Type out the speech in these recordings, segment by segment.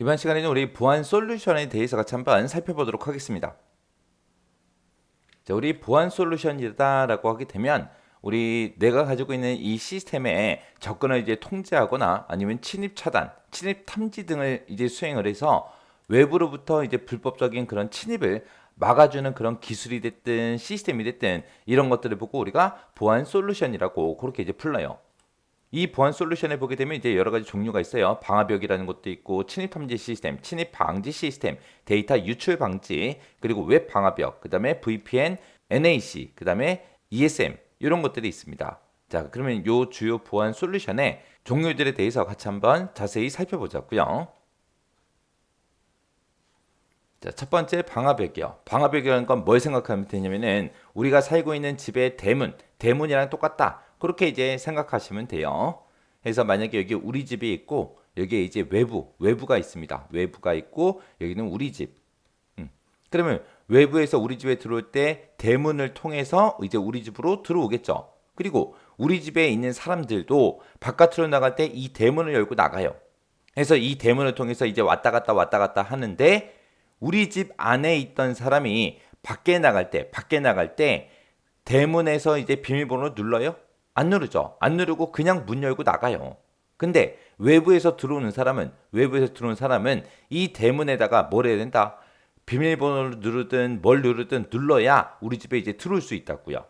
이번 시간에는 우리 보안 솔루션에 대해서 같이 한번 살펴보도록 하겠습니다. 자, 우리 보안 솔루션이다라고 하게 되면 내가 가지고 있는 이 시스템에 접근을 이제 통제하거나 아니면 침입 차단, 침입 탐지 등을 이제 수행을 해서 외부로부터 이제 불법적인 그런 침입을 막아주는 그런 기술이 됐든 시스템이 됐든 이런 것들을 보고 우리가 보안 솔루션이라고 그렇게 이제 불러요. 이 보안 솔루션에 보게 되면 이제 여러 가지 종류가 있어요. 방화벽이라는 것도 있고, 침입 탐지 시스템, 침입 방지 시스템, 데이터 유출 방지, 그리고 웹 방화벽, 그 다음에 VPN, NAC, 그 다음에 ESM 이런 것들이 있습니다. 자, 그러면 요 주요 보안 솔루션의 종류들에 대해서 같이 한번 자세히 살펴보자고요. 자, 첫 번째 방화벽이요. 방화벽이라는 건 뭘 생각하면 되냐면은 우리가 살고 있는 집의 대문이랑 똑같다. 그렇게 이제 생각하시면 돼요. 그래서 만약에 여기 우리 집이 있고 여기에 이제 외부가 있습니다. 외부가 있고 여기는 우리 집. 그러면 외부에서 우리 집에 들어올 때 대문을 통해서 이제 우리 집으로 들어오겠죠. 그리고 우리 집에 있는 사람들도 바깥으로 나갈 때 이 대문을 열고 나가요. 그래서 이 대문을 통해서 이제 왔다 갔다 하는데 우리 집 안에 있던 사람이 밖에 나갈 때 대문에서 이제 비밀번호를 눌러요? 안 누르죠. 안 누르고 그냥 문 열고 나가요. 근데 외부에서 들어오는 사람은 이 대문에다가 뭘 해야 된다? 비밀번호를 누르든 뭘 누르든 눌러야 우리 집에 이제 들어올 수 있다고요.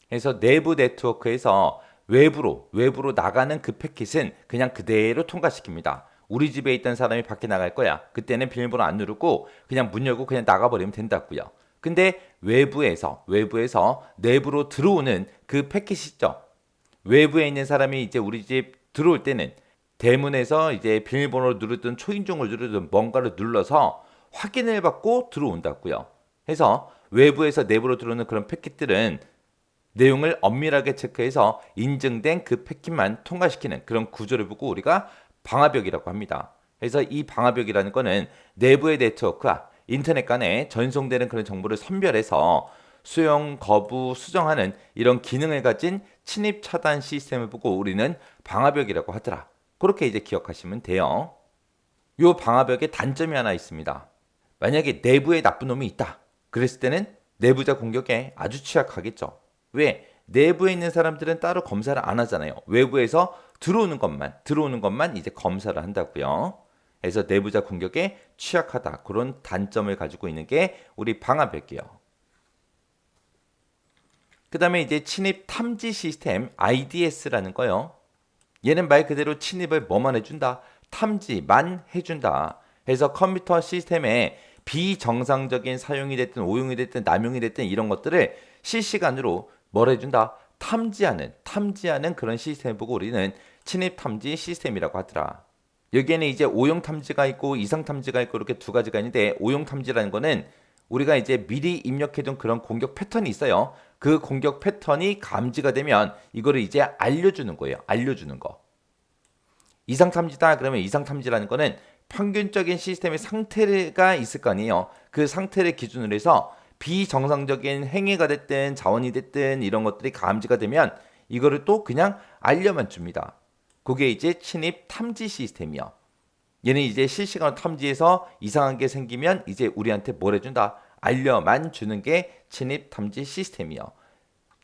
그래서 내부 네트워크에서 외부로 나가는 그 패킷은 그냥 그대로 통과시킵니다. 우리 집에 있던 사람이 밖에 나갈 거야. 그때는 비밀번호 안 누르고 그냥 문 열고 그냥 나가버리면 된다고요. 근데 외부에서 내부로 들어오는 그 패킷이 있죠. 외부에 있는 사람이 이제 우리 집 들어올 때는 대문에서 이제 비밀번호를 누르든 초인종을 누르든 뭔가를 눌러서 확인을 받고 들어온다고요. 해서 외부에서 내부로 들어오는 그런 패킷들은 내용을 엄밀하게 체크해서 인증된 그 패킷만 통과시키는 그런 구조를 보고 우리가 방화벽이라고 합니다. 그래서 이 방화벽이라는 거는 내부의 네트워크와 인터넷 간에 전송되는 그런 정보를 선별해서 수용, 거부, 수정하는 이런 기능을 가진 침입 차단 시스템을 보고 우리는 방화벽이라고 하더라. 그렇게 이제 기억하시면 돼요. 이 방화벽에 단점이 하나 있습니다. 만약에 내부에 나쁜 놈이 있다. 그랬을 때는 내부자 공격에 아주 취약하겠죠. 왜? 내부에 있는 사람들은 따로 검사를 안 하잖아요. 외부에서 들어오는 것만 이제 검사를 한다고요. 그래서 내부자 공격에 취약하다. 그런 단점을 가지고 있는 게 우리 방화벽이요. 그 다음에 이제 침입 탐지 시스템 IDS라는 거요. 얘는 말 그대로 침입을 뭐만 해준다? 탐지만 해준다. 그래서 컴퓨터 시스템에 비정상적인 사용이 됐든 오용이 됐든 남용이 됐든 이런 것들을 실시간으로 뭘 해준다? 탐지하는 그런 시스템을 보고 우리는 침입 탐지 시스템이라고 하더라. 여기에는 이제 오용 탐지가 있고 이상 탐지가 있고 이렇게 두 가지가 있는데 오용 탐지라는 거는 우리가 이제 미리 입력해둔 그런 공격 패턴이 있어요. 그 공격 패턴이 감지가 되면 이거를 이제 알려주는 거예요. 알려주는 거. 이상 탐지다 그러면 이상 탐지라는 거는 평균적인 시스템의 상태가 있을 거 아니에요. 그 상태를 기준으로 해서 비정상적인 행위가 됐든 자원이 됐든 이런 것들이 감지가 되면 이거를 또 그냥 알려만 줍니다. 그게 이제 침입 탐지 시스템이요. 얘는 이제 실시간으로 탐지해서 이상한 게 생기면 이제 우리한테 뭘 해준다? 알려만 주는 게 침입 탐지 시스템이요.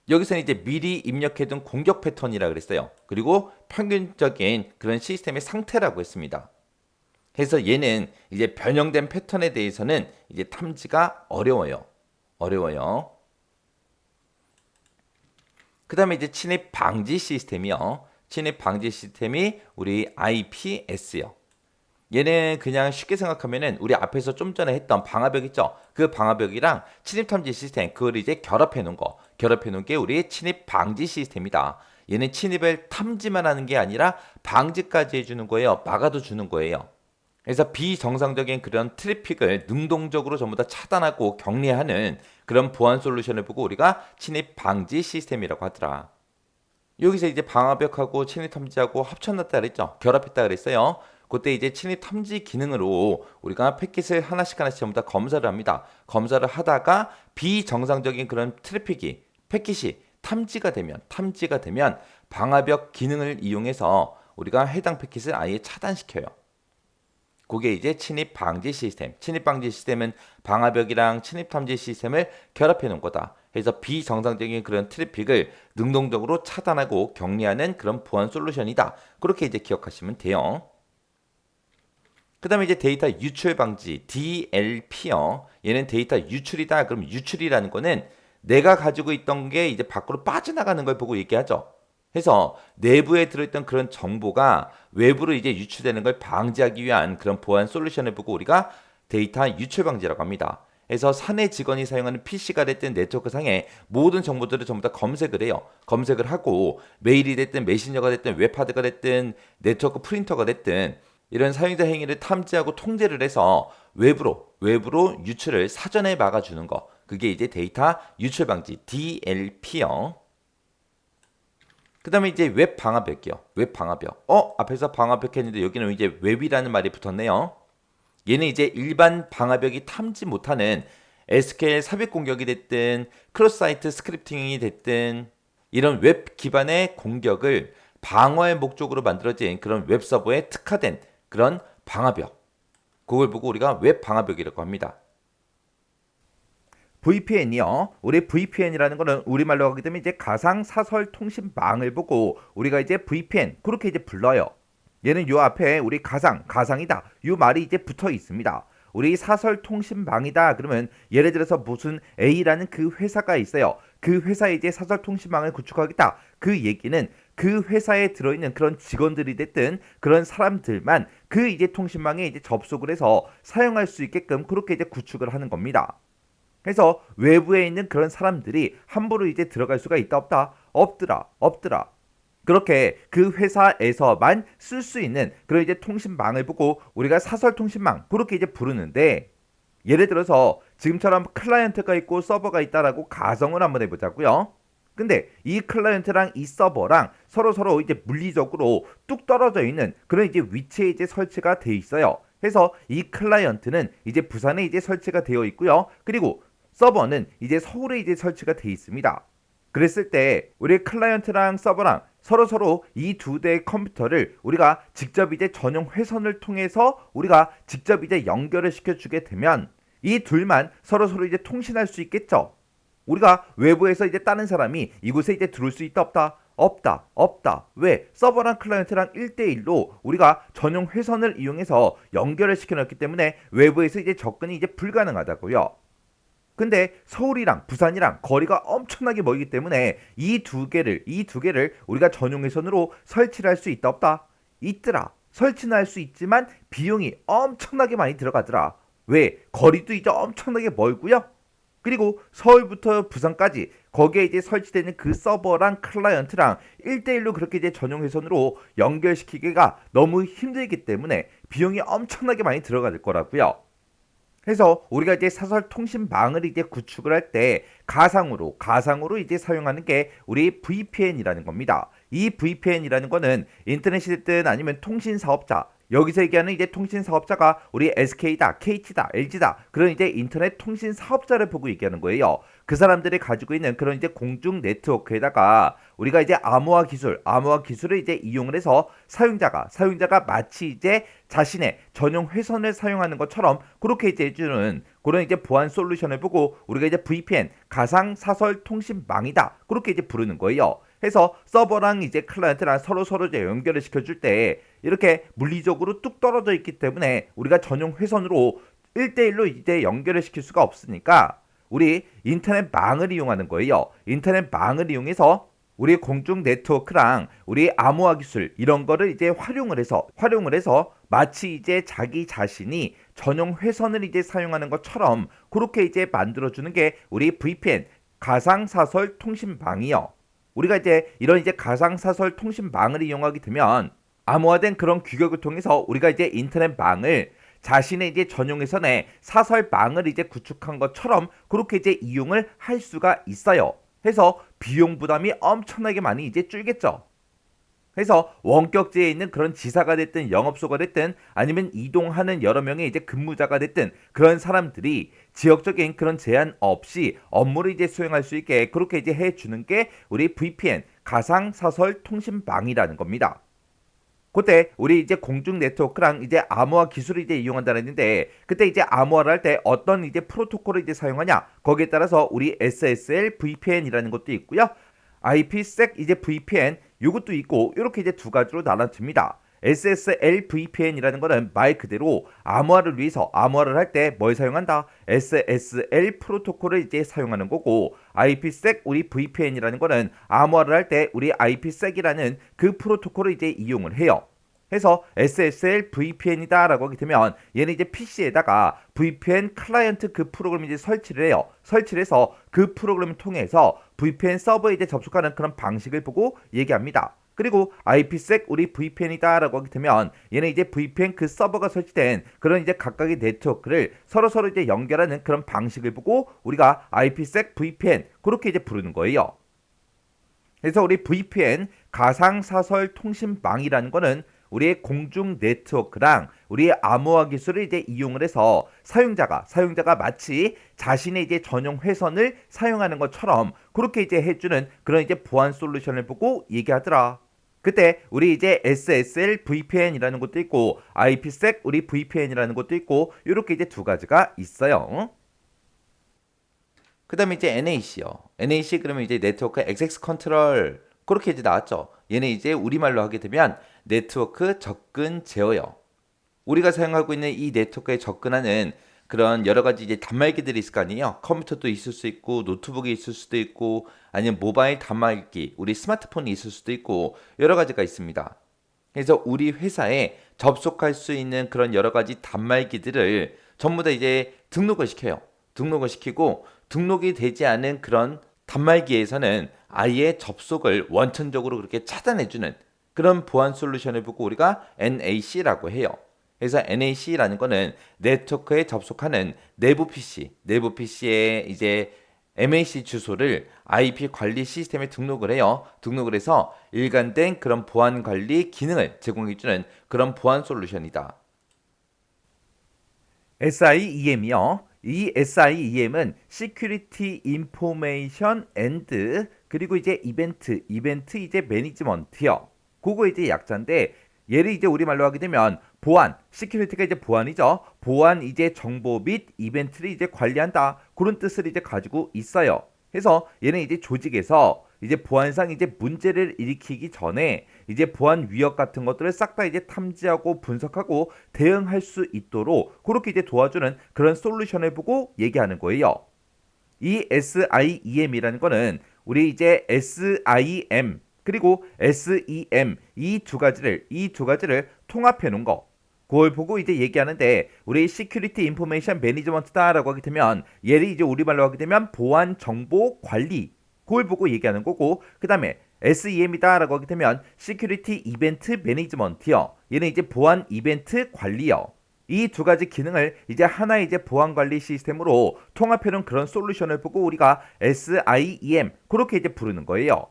여기서는 이제 미리 입력해둔 공격 패턴이라 그랬어요. 그리고 평균적인 그런 시스템의 상태라고 했습니다. 그래서 얘는 이제 변형된 패턴에 대해서는 이제 탐지가 어려워요. 어려워요. 그 다음에 이제 침입 방지 시스템이요. 침입 방지 시스템이 우리 IPS요. 얘는 그냥 쉽게 생각하면은 우리 앞에서 좀 전에 했던 방화벽 있죠? 그 방화벽이랑 침입 탐지 시스템 그걸 이제 결합해 놓은 게 우리 침입 방지 시스템이다. 얘는 침입을 탐지만 하는 게 아니라 방지까지 해주는 거예요. 막아도 주는 거예요. 그래서 비정상적인 그런 트래픽을 능동적으로 전부 다 차단하고 격리하는 그런 보안 솔루션을 보고 우리가 침입 방지 시스템이라고 하더라. 여기서 이제 방화벽하고 침입 탐지하고 합쳐놨다 그랬죠. 결합했다 그랬어요. 그때 이제 침입 탐지 기능으로 우리가 패킷을 하나씩 전부 다 검사를 합니다. 검사를 하다가 비정상적인 그런 패킷이 탐지가 되면 방화벽 기능을 이용해서 우리가 해당 패킷을 아예 차단시켜요. 그게 이제 침입 방지 시스템. 침입 방지 시스템은 방화벽이랑 침입 탐지 시스템을 결합해 놓은 거다. 그래서 비정상적인 그런 트래픽을 능동적으로 차단하고 격리하는 그런 보안 솔루션이다. 그렇게 이제 기억하시면 돼요. 그 다음에 이제 데이터 유출 방지, DLP요. 얘는 데이터 유출이다. 그럼 유출이라는 거는 내가 가지고 있던 게 이제 밖으로 빠져나가는 걸 보고 얘기하죠. 그래서 내부에 들어있던 그런 정보가 외부로 이제 유출되는 걸 방지하기 위한 그런 보안 솔루션을 보고 우리가 데이터 유출 방지라고 합니다. 그래서 사내 직원이 사용하는 PC가 됐든 네트워크 상에 모든 정보들을 전부 다 검색을 해요. 검색을 하고 메일이 됐든 메신저가 됐든 웹하드가 됐든 네트워크 프린터가 됐든 이런 사용자 행위를 탐지하고 통제를 해서 외부로 유출을 사전에 막아주는 거. 그게 이제 데이터 유출 방지 DLP요. 그 다음에 이제 웹 방화벽이요. 웹 방화벽. 앞에서 방화벽 했는데 여기는 이제 웹이라는 말이 붙었네요. 얘는 이제 일반 방화벽이 탐지 못하는 SQL 삽입 공격이 됐든 크로스 사이트 스크립팅이 됐든 이런 웹 기반의 공격을 방어의 목적으로 만들어진 그런 웹 서버에 특화된 그런 방화벽. 그걸 보고 우리가 웹 방화벽이라고 합니다. VPN이요. 우리 VPN이라는 거는 우리말로 하게 되면 이제 가상 사설 통신망을 보고 우리가 이제 VPN 그렇게 이제 불러요. 얘는 요 앞에 우리 가상이다. 요 말이 이제 붙어 있습니다. 우리 사설 통신망이다. 그러면 예를 들어서 무슨 A라는 그 회사가 있어요. 그 회사에 이제 사설 통신망을 구축하겠다. 그 얘기는 그 회사에 들어있는 그런 직원들이 됐든 그런 사람들만 그 이제 통신망에 이제 접속을 해서 사용할 수 있게끔 그렇게 이제 구축을 하는 겁니다. 그래서 외부에 있는 그런 사람들이 함부로 이제 들어갈 수가 있다 없다? 없더라. 그렇게 그 회사에서만 쓸 수 있는 그런 이제 통신망을 보고 우리가 사설 통신망 그렇게 이제 부르는데 예를 들어서 지금처럼 클라이언트가 있고 서버가 있다라고 가정을 한번 해보자고요. 근데 이 클라이언트랑 이 서버랑 서로 이제 물리적으로 뚝 떨어져 있는 그런 이제 위치에 이제 설치가 돼 있어요. 그래서 이 클라이언트는 이제 부산에 이제 설치가 되어 있고요. 그리고 서버는 이제 서울에 이제 설치가 돼 있습니다. 그랬을 때 우리 클라이언트랑 서버랑 서로 이 두 대의 컴퓨터를 우리가 직접 이제 전용 회선을 통해서 우리가 직접 이제 연결을 시켜주게 되면 이 둘만 서로 이제 통신할 수 있겠죠. 우리가 외부에서 이제 다른 사람이 이곳에 이제 들어올 수 있다 없다. 왜? 서버랑 클라이언트랑 1대1로 우리가 전용 회선을 이용해서 연결을 시켜놨기 때문에 외부에서 이제 접근이 이제 불가능하다고요. 근데 서울이랑 부산이랑 거리가 엄청나게 멀기 때문에 이 두 개를 우리가 전용 회선으로 설치를 할 수 있다 없다? 있더라. 설치는 할 수 있지만 비용이 엄청나게 많이 들어가더라. 왜? 거리도 이제 엄청나게 멀고요. 그리고 서울부터 부산까지 거기에 이제 설치되는 그 서버랑 클라이언트랑 1대1로 그렇게 이제 전용 회선으로 연결시키기가 너무 힘들기 때문에 비용이 엄청나게 많이 들어갈 거라고요. 그래서 우리가 이제 사설 통신망을 이제 구축을 할 때 가상으로 이제 사용하는 게 우리 VPN이라는 겁니다. 이 VPN이라는 거는 인터넷이 됐든 아니면 통신 사업자 여기서 얘기하는 이제 통신 사업자가 우리 SK다, KT다, LG다 그런 이제 인터넷 통신 사업자를 보고 얘기하는 거예요. 그 사람들이 가지고 있는 그런 이제 공중 네트워크에다가 우리가 이제 암호화 기술을 이제 이용을 해서 사용자가 마치 이제 자신의 전용 회선을 사용하는 것처럼 그렇게 이제 해주는 그런 이제 보안 솔루션을 보고 우리가 이제 VPN 가상 사설 통신망이다 그렇게 이제 부르는 거예요. 해서 서버랑 이제 클라이언트랑 서로 이제 연결을 시켜줄 때 이렇게 물리적으로 뚝 떨어져 있기 때문에 우리가 전용 회선으로 1대1로 이제 연결을 시킬 수가 없으니까 우리 인터넷망을 이용하는 거예요. 인터넷망을 이용해서 우리 공중 네트워크랑 우리 암호화 기술 이런 거를 이제 활용을 해서 마치 이제 자기 자신이 전용 회선을 이제 사용하는 것처럼 그렇게 이제 만들어주는 게 우리 VPN 가상사설 통신망이요. 우리가 이제 이런 이제 가상사설 통신망을 이용하게 되면 암호화된 그런 규격을 통해서 우리가 이제 인터넷망을 자신의 이제 전용 회선에 사설망을 이제 구축한 것처럼 그렇게 이제 이용을 할 수가 있어요. 해서 비용 부담이 엄청나게 많이 이제 줄겠죠. 그래서 원격지에 있는 그런 지사가 됐든 영업소가 됐든 아니면 이동하는 여러 명의 이제 근무자가 됐든 그런 사람들이 지역적인 그런 제한 없이 업무를 이제 수행할 수 있게 그렇게 이제 해주는 게 우리 VPN 가상사설 통신망이라는 겁니다. 그때 우리 이제 공중 네트워크랑 이제 암호화 기술을 이제 이용한다는 했는데, 그때 이제 암호화를 할 때 어떤 이제 프로토콜을 이제 사용하냐, 거기에 따라서 우리 SSL VPN이라는 것도 있고요, IPsec 이제 VPN 요것도 있고, 이렇게 이제 두 가지로 나눠집니다. SSL VPN이라는 거는 말 그대로 암호화를 위해서 암호화를 할 때 뭘 사용한다? SSL 프로토콜을 이제 사용하는 거고, IPsec 우리 VPN이라는 거는 암호화를 할 때 우리 IPsec이라는 그 프로토콜을 이제 이용을 해요. 해서 SSL VPN이다라고 하게 되면 얘는 이제 PC에다가 VPN 클라이언트 그 프로그램을 이제 설치를 해요. 설치를 해서 그 프로그램을 통해서 VPN 서버에 이제 접속하는 그런 방식을 보고 얘기합니다. 그리고 IPsec 우리 VPN이다라고 하게 되면 얘는 이제 VPN 그 서버가 설치된 그런 이제 각각의 네트워크를 서로 이제 연결하는 그런 방식을 보고 우리가 IPsec VPN 그렇게 이제 부르는 거예요. 그래서 우리 VPN 가상사설 통신망이라는 거는 우리의 공중 네트워크랑 우리의 암호화 기술을 이제 이용을 해서 사용자가 마치 자신의 이제 전용 회선을 사용하는 것처럼 그렇게 이제 해주는 그런 이제 보안 솔루션을 보고 얘기하더라. 그때 우리 이제 SSL VPN이라는 것도 있고 IPsec 우리 VPN이라는 것도 있고 이렇게 이제 두 가지가 있어요. 그 다음에 이제 NAC요. NAC 그러면 이제 네트워크 액세스 컨트롤 그렇게 이제 나왔죠. 얘는 이제 우리말로 하게 되면 네트워크 접근 제어요. 우리가 사용하고 있는 이 네트워크에 접근하는 그런 여러 가지 이제 단말기들이 있을 거 아니에요. 컴퓨터도 있을 수 있고 노트북이 있을 수도 있고 아니면 모바일 단말기, 우리 스마트폰이 있을 수도 있고 여러 가지가 있습니다. 그래서 우리 회사에 접속할 수 있는 그런 여러 가지 단말기들을 전부 다 이제 등록을 시켜요. 등록을 시키고 등록이 되지 않은 그런 단말기에서는 아예 접속을 원천적으로 그렇게 차단해주는 그런 보안 솔루션을 보고 우리가 NAC라고 해요. 그래서 NAC라는 거는 네트워크에 접속하는 내부 PC에 이제 MAC 주소를 IP 관리 시스템에 등록을 해요. 등록을 해서 일관된 그런 보안 관리 기능을 제공해주는 그런 보안 솔루션이다. SIEM이요. 이 SIEM은 Security Information and 그리고 이제 이벤트 이제 매니지먼트요. 그거 이제 약자인데 얘를 이제 우리말로 하게 되면 보안, 시큐리티가 이제 보안이죠. 보안 이제 정보 및 이벤트를 이제 관리한다. 그런 뜻을 이제 가지고 있어요. 그래서 얘는 이제 조직에서 이제 보안상 이제 문제를 일으키기 전에 이제 보안 위협 같은 것들을 싹 다 이제 탐지하고 분석하고 대응할 수 있도록 그렇게 이제 도와주는 그런 솔루션을 보고 얘기하는 거예요. 이 SIEM이라는 거는 우리 이제 SIM 그리고 SEM 이 두 가지를 통합해 놓은 거. 그걸 보고 이제 얘기하는데 우리 Security Information Management다라고 하게 되면 얘를 이제 우리말로 하게 되면 보안 정보 관리 그걸 보고 얘기하는 거고, 그 다음에 SEM이다라고 하게 되면 Security Event Management요. 얘는 이제 보안 이벤트 관리요. 이 두 가지 기능을 이제 하나의 이제 보안 관리 시스템으로 통합해 놓은 그런 솔루션을 보고 우리가 SIEM 그렇게 이제 부르는 거예요.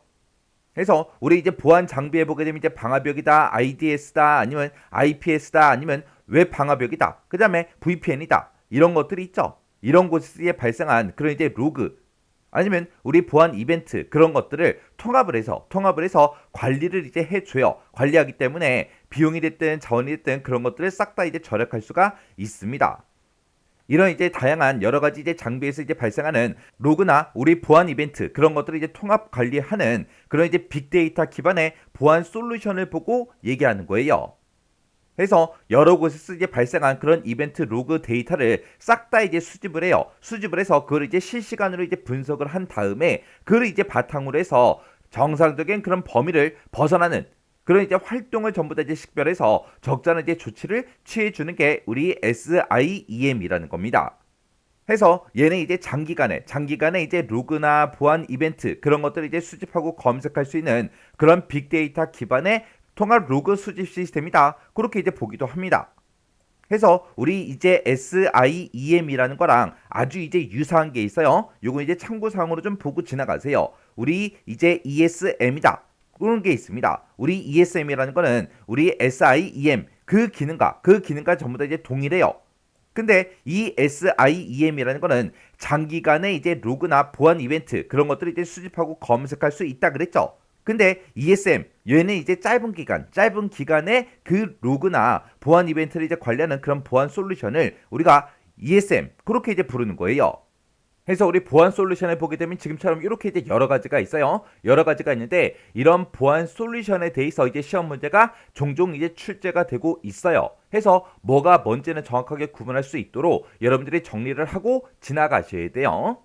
그래서 우리 이제 보안 장비에 보게 되면 이제 방화벽이다, IDS다, 아니면 IPS다, 아니면 웹 방화벽이다, 그 다음에 VPN이다 이런 것들이 있죠. 이런 곳에 발생한 그런 이제 로그 아니면 우리 보안 이벤트 그런 것들을 통합을 해서 관리를 이제 해줘요. 관리하기 때문에 비용이 됐든 자원이 됐든 그런 것들을 싹 다 이제 절약할 수가 있습니다. 이런 이제 다양한 여러 가지 이제 장비에서 이제 발생하는 로그나 우리 보안 이벤트 그런 것들을 이제 통합 관리하는 그런 이제 빅데이터 기반의 보안 솔루션을 보고 얘기하는 거예요. 그래서 여러 곳에서 이제 발생한 그런 이벤트 로그 데이터를 싹 다 이제 수집을 해요. 수집을 해서 그걸 이제 실시간으로 이제 분석을 한 다음에 그걸 이제 바탕으로 해서 정상적인 그런 범위를 벗어나는 그런 이제 활동을 전부 다 이제 식별해서 적절한 이제 조치를 취해주는 게 우리 SIEM이라는 겁니다. 해서 얘는 이제 장기간에 이제 로그나 보안 이벤트 그런 것들을 이제 수집하고 검색할 수 있는 그런 빅데이터 기반의 통합 로그 수집 시스템이다. 그렇게 이제 보기도 합니다. 해서 우리 이제 SIEM이라는 거랑 아주 이제 유사한 게 있어요. 요거 이제 참고 사항으로 좀 보고 지나가세요. 우리 이제 ESM이다. 그런 게 있습니다. 우리 ESM이라는 거는 우리 SIEM 그 기능과 전부 다 이제 동일해요. 근데 이 SIEM이라는 거는 장기간의 이제 로그나 보안 이벤트 그런 것들을 이제 수집하고 검색할 수 있다 그랬죠. 근데 ESM 얘는 이제 짧은 기간에 그 로그나 보안 이벤트를 이제 관리하는 그런 보안 솔루션을 우리가 ESM 그렇게 이제 부르는 거예요. 해서 우리 보안 솔루션을 보게 되면 지금처럼 이렇게 이제 여러 가지가 있어요. 여러 가지가 있는데 이런 보안 솔루션에 대해서 이제 시험 문제가 종종 이제 출제가 되고 있어요. 해서 뭐가 뭔지는 정확하게 구분할 수 있도록 여러분들이 정리를 하고 지나가셔야 돼요.